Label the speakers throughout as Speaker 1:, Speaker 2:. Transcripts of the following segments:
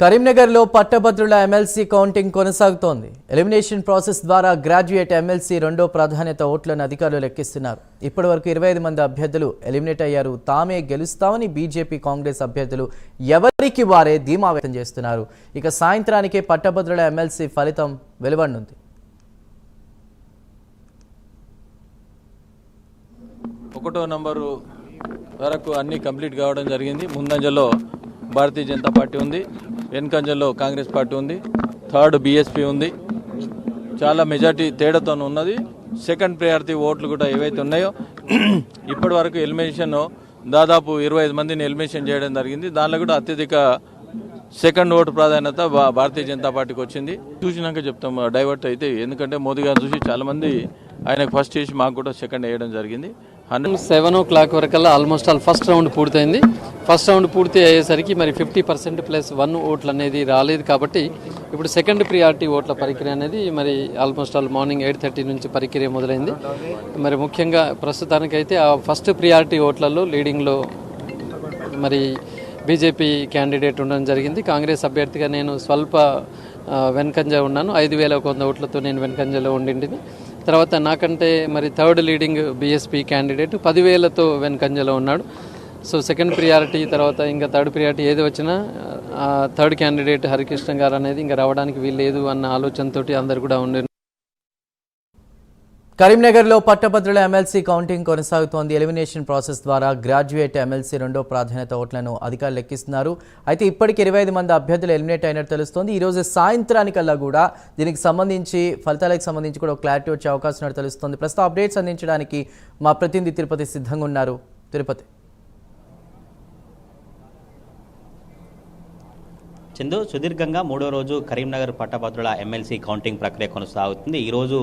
Speaker 1: కరీంనగర్లో పట్టభద్రుల MLC counting కొనసాగుతోంది. ఎలిమినేషన్ ప్రాసెస్ ద్వారా గ్రాడ్యుయేట్ ఎమ్మెల్సీ రెండో ప్రాధాన్యత ఓట్లను అధికారులు లెక్కిస్తున్నారు. ఇప్పటివరకు 25 మంది అభ్యర్థులు ఎలిమినేట్ అయ్యారు. తామే గెలుస్తామని బీజేపీ కాంగ్రెస్ అభ్యర్థులు ఎవరికి వారే ధీమా వ్యక్తం చేస్తున్నారు. ఇక సాయంత్రానికే పట్టభద్రుల ఎమ్మెల్సీ ఫలితం వెలువడనుంది.
Speaker 2: ఒకటో నంబరు వరకు అన్ని కంప్లీట్ కావడం జరిగింది. ముందంజలో భారతీయ జనతా పార్టీ ఉంది, వెనుకంజలో కాంగ్రెస్ పార్టీ ఉంది, థర్డ్ బీఎస్పీ ఉంది. చాలా మెజార్టీ తేడాతో ఉన్నది. సెకండ్ ప్రయారిటీ ఓట్లు కూడా ఏవైతే ఉన్నాయో ఇప్పటి వరకు ఎలిమినేషన్ దాదాపు 25 మందిని ఎలిమినేషన్ చేయడం జరిగింది. దానిలో కూడా అత్యధిక సెకండ్ ఓటు ప్రాధాన్యత భారతీయ జనతా పార్టీకి వచ్చింది. చూసినాక చెప్తాం డైవర్ట్ అయితే, ఎందుకంటే మోదీ గారు చూసి చాలామంది ఆయనకు ఫస్ట్ చేసి మాకు కూడా సెకండ్ వేయడం జరిగింది.
Speaker 3: 7 o'clock వరకల్లా ఆల్మోస్ట్ ఆల్ ఫస్ట్ రౌండ్ పూర్తయింది. ఫస్ట్ రౌండ్ పూర్తి అయ్యేసరికి మరి 50% +1 ఓట్లు అనేది రాలేదు. కాబట్టి ఇప్పుడు సెకండ్ ప్రియారిటీ ఓట్ల ప్రక్రియ అనేది మరి ఆల్మోస్ట్ ఆల్ మార్నింగ్ 8:30 నుంచి ప్రక్రియ మొదలైంది. మరి ముఖ్యంగా ప్రస్తుతానికైతే ఆ ఫస్ట్ ప్రియారిటీ ఓట్లలో లీడింగ్లో మరి బీజేపీ క్యాండిడేట్ ఉండడం జరిగింది. కాంగ్రెస్ అభ్యర్థిగా నేను స్వల్ప వెనుకంజ ఉన్నాను. 5,100 ఓట్లతో నేను వెనుకంజలో ఉండింది. తర్వాత నాకంటే మరి థర్డ్ లీడింగ్ బీఎస్పీ క్యాండిడేట్ 10,000తో వెనుకంజలో ఉన్నాడు. సో సెకండ్ ప్రియారిటీ తర్వాత ఇంకా థర్డ్ ప్రియారిటీ ఏది వచ్చినా థర్డ్ క్యాండిడేట్ హరికృష్ణ గారు అనేది ఇంకా రావడానికి వీల్లేదు అన్న ఆలోచనతో అందరు కూడా ఉండే.
Speaker 1: కరీంనగర్లో పట్టభద్రుల ఎమ్మెల్సీ కౌంటింగ్ కొనసాగుతోంది. ఎలిమినేషన్ ప్రాసెస్ ద్వారా గ్రాడ్యుయేట్ ఎమ్మెల్సీ రెండో ప్రాధాన్యత ఓట్లను అధికారులు లెక్కిస్తున్నారు. అయితే ఇప్పటికి 25 మంది అభ్యర్థులు ఎలిమినేట్ అయినట్టు తెలుస్తోంది. ఈరోజు సాయంత్రానికల్లా కూడా దీనికి సంబంధించి ఫలితాలకు సంబంధించి కూడా క్లారిటీ వచ్చే అవకాశం ఉన్నట్టు తెలుస్తోంది. ప్రస్తుతం అప్డేట్స్ అందించడానికి మా ప్రతినిధి తిరుపతి సిద్ధంగా ఉన్నారు. తిరుపతి.
Speaker 4: చందు, సుదీర్ఘంగా 3వ రోజు కరీంనగర్ పట్టభద్రుల ఎమ్మెల్సీ కౌంటింగ్ ప్రక్రియ కొనసాగుతుంది. ఈరోజు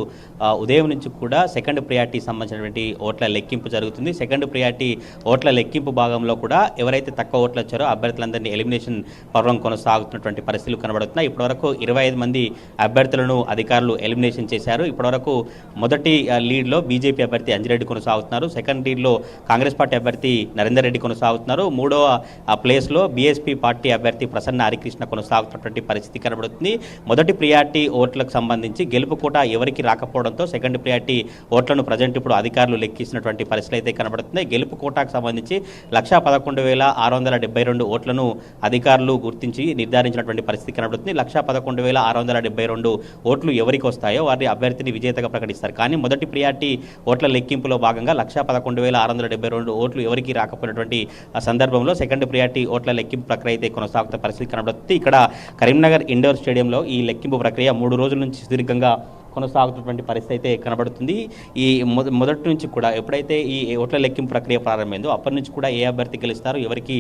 Speaker 4: ఉదయం నుంచి కూడా సెకండ్ ప్రియారిటీ సంబంధించినటువంటి ఓట్ల లెక్కింపు జరుగుతుంది. సెకండ్ ప్రియారిటీ ఓట్ల లెక్కింపు భాగంలో కూడా ఎవరైతే తక్కువ ఓట్లు వచ్చారో అభ్యర్థులందరినీ ఎలిమినేషన్ పర్వం కొనసాగుతున్నటువంటి పరిస్థితులు కనబడుతున్నాయి. ఇప్పటివరకు 25 మంది అభ్యర్థులను అధికారులు ఎలిమినేషన్ చేశారు. ఇప్పటివరకు మొదటి లీడ్లో బీజేపీ అభ్యర్థి అంజిరెడ్డి కొనసాగుతున్నారు. సెకండ్ లీడ్లో కాంగ్రెస్ పార్టీ అభ్యర్థి నరేందర్ రెడ్డి కొనసాగుతున్నారు. మూడవ ప్లేస్లో బీఎస్పీ పార్టీ అభ్యర్థి ప్రసన్న హరికృష్ణ కొనసాగుతున్నటువంటి పరిస్థితి కనబడుతుంది. మొదటి ప్రియారిటీ ఓట్లకు సంబంధించి గెలుపు కోట ఎవరికి రాకపోవడంతో సెకండ్ ప్రియారిటీ ఓట్లను ప్రజెంట్ ఇప్పుడు అధికారులు లెక్కిస్తున్నటువంటి పరిస్థితి అయితే కనబడుతుంది. గెలుపు కోటాకు సంబంధించి 1,11,672 ఓట్లను అధికారులు గుర్తించి నిర్ధారించినటువంటి పరిస్థితి కనబడుతుంది. 1,11,672 ఓట్లు ఎవరికి వస్తాయో వారి అభ్యర్థిని విజేతగా ప్రకటిస్తారు. కానీ మొదటి ప్రియారిటీ ఓట్ల లెక్కింపులో భాగంగా 1,11,672 ఓట్లు ఎవరికి రాకపోయినటువంటి సందర్భంలో సెకండ్ ప్రియారిటీ ఓట్ల లెక్కింపు ప్రక్రియ అయితే కొనసాగుతున్న పరిస్థితి కనబడుతుంది. ఇక్కడ కరీంనగర్ ఇండోర్ స్టేడియంలో ఈ లెక్కింపు ప్రక్రియ 3 రోజుల నుంచి సుదీర్ఘంగా కొనసాగుతున్నటువంటి పరిస్థితి అయితే కనబడుతుంది. ఈ మొదటి నుంచి కూడా ఎప్పుడైతే ఈ ఓట్ల లెక్కింపు ప్రక్రియ ప్రారంభమైందో అప్పటి నుంచి కూడా ఏ అభ్యర్థి గెలుస్తారు, ఎవరికి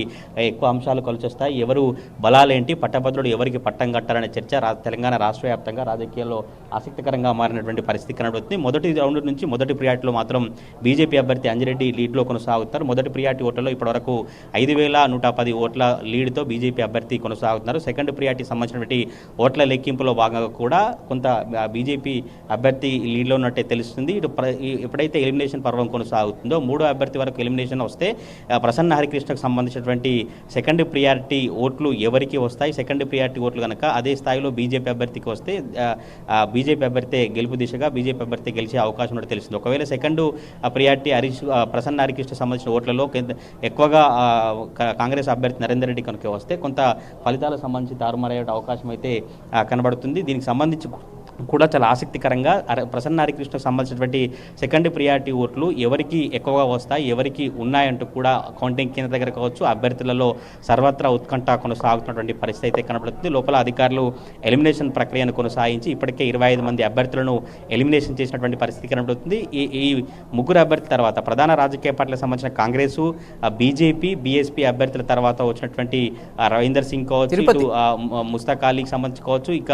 Speaker 4: ఎక్కువ అంశాలు కలిసి వస్తాయి, ఎవరు బలాలేంటి, పట్టభద్రుడు ఎవరికి పట్టం కట్టాలనే చర్చ తెలంగాణ రాష్ట్ర వ్యాప్తంగా రాజకీయాల్లో ఆసక్తికరంగా మారినటువంటి పరిస్థితి కనబడుతుంది. మొదటి రౌండ్ నుంచి మొదటి ప్రియారిటీలో మాత్రం బీజేపీ అభ్యర్థి అంజిరెడ్డి లీడ్లో కొనసాగుతారు. మొదటి ప్రియారిటీ ఓట్లలో ఇప్పటివరకు 5,110 ఓట్ల లీడ్తో బీజేపీ అభ్యర్థి కొనసాగుతున్నారు. సెకండ్ ప్రియారిటీ సంబంధించినటువంటి ఓట్ల లెక్కింపులో భాగంగా కూడా కొంత బీజేపీ అభ్యర్థి లీడ్లో ఉన్నట్టే తెలుస్తుంది. ఇటు ఎప్పుడైతే ఎలిమినేషన్ పర్వం కొనసాగుతుందో మూడో అభ్యర్థి వరకు ఎలిమినేషన్ వస్తే ప్రసన్న హరికృష్ణకు సంబంధించినటువంటి సెకండ్ ప్రియారిటీ ఓట్లు ఎవరికి వస్తాయి, సెకండ్ ప్రియారిటీ ఓట్లు కనుక అదే స్థాయిలో బీజేపీ అభ్యర్థికి వస్తే బీజేపీ అభ్యర్థి గెలుపు దిశగా బీజేపీ అభ్యర్థి గెలిచే అవకాశం ఉన్నట్టు తెలుస్తుంది. ఒకవేళ సెకండ్ ప్రియారిటీ ప్రసన్న హరికృష్ణ సంబంధించిన ఓట్లలో ఎక్కువగా కాంగ్రెస్ అభ్యర్థి నరేందర్ రెడ్డి కనుక వస్తే కొంత ఫలితాలకు సంబంధించి తారుమారయ్యే అవకాశం అయితే కనబడుతుంది. దీనికి సంబంధించి కూడా చాలా ఆసక్తికరంగా ప్రసన్న హరికృష్ణకు సంబంధించినటువంటి సెకండ్ ప్రియారిటీ ఓట్లు ఎవరికి ఎక్కువగా వస్తాయి, ఎవరికి ఉన్నాయంటూ కూడా కౌంటింగ్ కేంద్ర దగ్గర కావచ్చు అభ్యర్థులలో సర్వత్రా ఉత్కంఠ కొనసాగుతున్నటువంటి పరిస్థితి అయితే కనబడుతుంది. లోపల అధికారులు ఎలిమినేషన్ ప్రక్రియను కొనసాగించి ఇప్పటికే 25 మంది అభ్యర్థులను ఎలిమినేషన్ చేసినటువంటి పరిస్థితి కనబడుతుంది. ఈ ముగ్గురు అభ్యర్థుల తర్వాత ప్రధాన రాజకీయ పార్టీలకు సంబంధించిన కాంగ్రెస్, బీజేపీ, బీఎస్పీ అభ్యర్థుల తర్వాత వచ్చినటువంటి రవీందర్ సింగ్ కావచ్చు, ఇటు ముస్తాక్ అలీకి సంబంధించి కావచ్చు, ఇక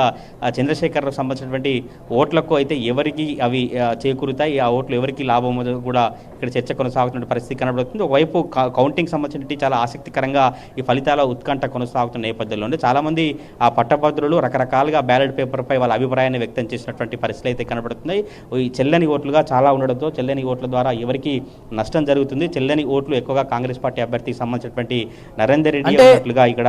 Speaker 4: చంద్రశేఖర్ సంబంధించిన సంబంధించినటువంటి ఓట్లకు అయితే ఎవరికి అవి చేకూరుతాయి, ఆ ఓట్లు ఎవరికి లాభం కూడా ఇక్కడ చర్చ కొనసాగుతున్న పరిస్థితి కనబడుతుంది. ఒకవైపు కౌంటింగ్ సంబంధించినటువంటి చాలా ఆసక్తికరంగా ఈ ఫలితాల ఉత్కంఠ కొనసాగుతున్న నేపథ్యంలోనే చాలామంది ఆ పట్టభద్రులు రకరకాలుగా బ్యాలెట్ పేపర్పై వాళ్ళ అభిప్రాయాన్ని వ్యక్తం చేసినటువంటి పరిస్థితులు అయితే కనబడుతున్నాయి. ఈ చెల్లని ఓట్లుగా చాలా ఉండడంతో చెల్లని ఓట్ల ద్వారా ఎవరికి నష్టం జరుగుతుంది. చెల్లని ఓట్లు ఎక్కువగా కాంగ్రెస్ పార్టీ అభ్యర్థికి సంబంధించినటువంటి నరేందర్ రెడ్డి ఓట్లుగా ఇక్కడ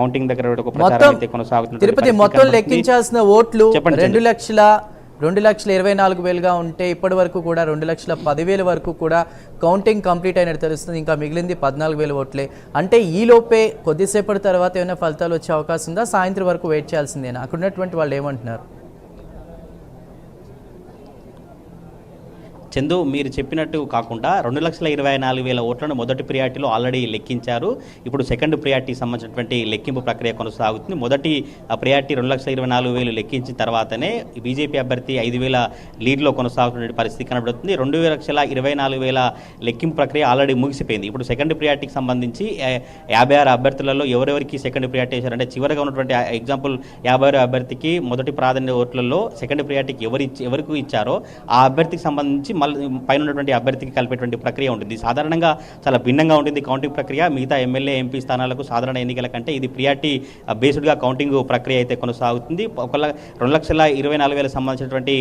Speaker 4: కౌంటింగ్ దగ్గర ఒక ప్రచారం అయితే కొనసాగుతుంది.
Speaker 1: తిరుపతి మొత్తం లెక్కించాల్సిన ఓట్లు 2,24,000గా ఉంటే ఇప్పటి వరకు కూడా 2,10,000 వరకు కూడా కౌంటింగ్ కంప్లీట్ అయినట్టు తెలుస్తుంది. ఇంకా మిగిలింది 14,000 ఓట్లే. అంటే ఈ లోపే కొద్దిసేపటి తర్వాత ఏమైనా ఫలితాలు వచ్చే అవకాశం ఉందా? సాయంత్రం వరకు వెయిట్ చేయాల్సిందేనా? అక్కడ ఉన్నటువంటి వాళ్ళు ఏమంటున్నారు?
Speaker 4: చందు, మీరు చెప్పినట్టు కాకుండా 2,24,000 ఓట్లను మొదటి ప్రియారిటీలో ఆల్రెడీ లెక్కించారు. ఇప్పుడు సెకండ్ ప్రియారిటీకి సంబంధించినటువంటి లెక్కింపు ప్రక్రియ కొనసాగుతుంది. మొదటి ప్రియారిటీ 2,24,000 లెక్కించిన తర్వాతనే బీజేపీ అభ్యర్థి 5,000 లీడ్లో కొనసాగుతున్న పరిస్థితి కనబడుతుంది. 2,24,000 లెక్కింపు ప్రక్రియ ఆల్రెడీ ముగిసిపోయింది. ఇప్పుడు సెకండ్ ప్రియారిటీకి సంబంధించి 56 అభ్యర్థులలో ఎవరెవరికి సెకండ్ ప్రియారిటీ చేశారంటే చివరిగా ఉన్నటువంటి ఎగ్జాంపుల్ 56 అభ్యర్థికి మొదటి ప్రాధాన్యత ఓట్లలో సెకండ్ ప్రియారిటీకి ఎవరికి ఇచ్చారో ఆ అభ్యర్థికి సంబంధించి పైన ఉన్నటువంటి అభ్యర్థికి కలిపేటువంటి ప్రక్రియ ఉంటుంది. సాధారణంగా చాలా భిన్నంగా ఉంటుంది కౌంటింగ్ ప్రక్రియ. మిగతా ఎమ్మెల్యే ఎంపీ స్థానాలకు సాధారణ ఎన్నికల కంటే ఇది ప్రియారిటీ బేస్డ్గా కౌంటింగ్ ప్రక్రియ అయితే కొనసాగుతుంది. 2,24,000 సంబంధించినటువంటి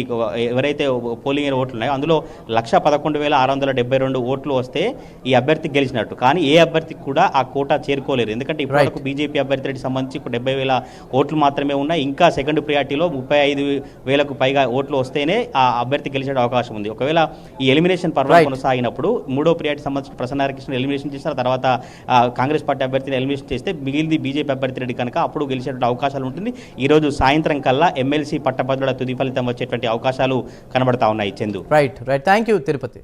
Speaker 4: ఎవరైతే పోలింగ్ ఓట్లు ఉన్నాయో అందులో 1,11,672 ఓట్లు వస్తే ఈ అభ్యర్థి గెలిచినట్టు. కానీ ఏ అభ్యర్థికి కూడా ఆ కోటా చేరుకోలేరు. ఎందుకంటే ఇప్పటివరకు బీజేపీ అభ్యర్థికి సంబంధించి 70,000 ఓట్లు మాత్రమే ఉన్నాయి. ఇంకా సెకండ్ ప్రియారిటీలో 35,000కు పైగా ఓట్లు వస్తేనే ఆ అభ్యర్థి గెలిచే అవకాశం ఉంది. ఒకవేళ ఈ ఎలిమినేషన్ పర్వం కొనసాగినప్పుడు మూడో ప్రియారిటీ సంబంధించిన ప్రసన్నారకృష్ణ ఎలిమినేషన్ చేస్తారు. తర్వాత కాంగ్రెస్ పార్టీ అభ్యర్థిని ఎలిమినేషన్ చేస్తే మిగిలింది బీజేపీ అభ్యర్థి రెడ్డి కనుక అప్పుడు గెలిచేటువంటి అవకాశాలు ఉంటుంది. ఈ రోజు సాయంత్రం కల్లా ఎమ్మెల్సీ పట్టభద్రుల తుది ఫలితం వచ్చేటువంటి అవకాశాలు కనబడతా ఉన్నాయి. Chandu.
Speaker 1: Right. Thank you Tirupati.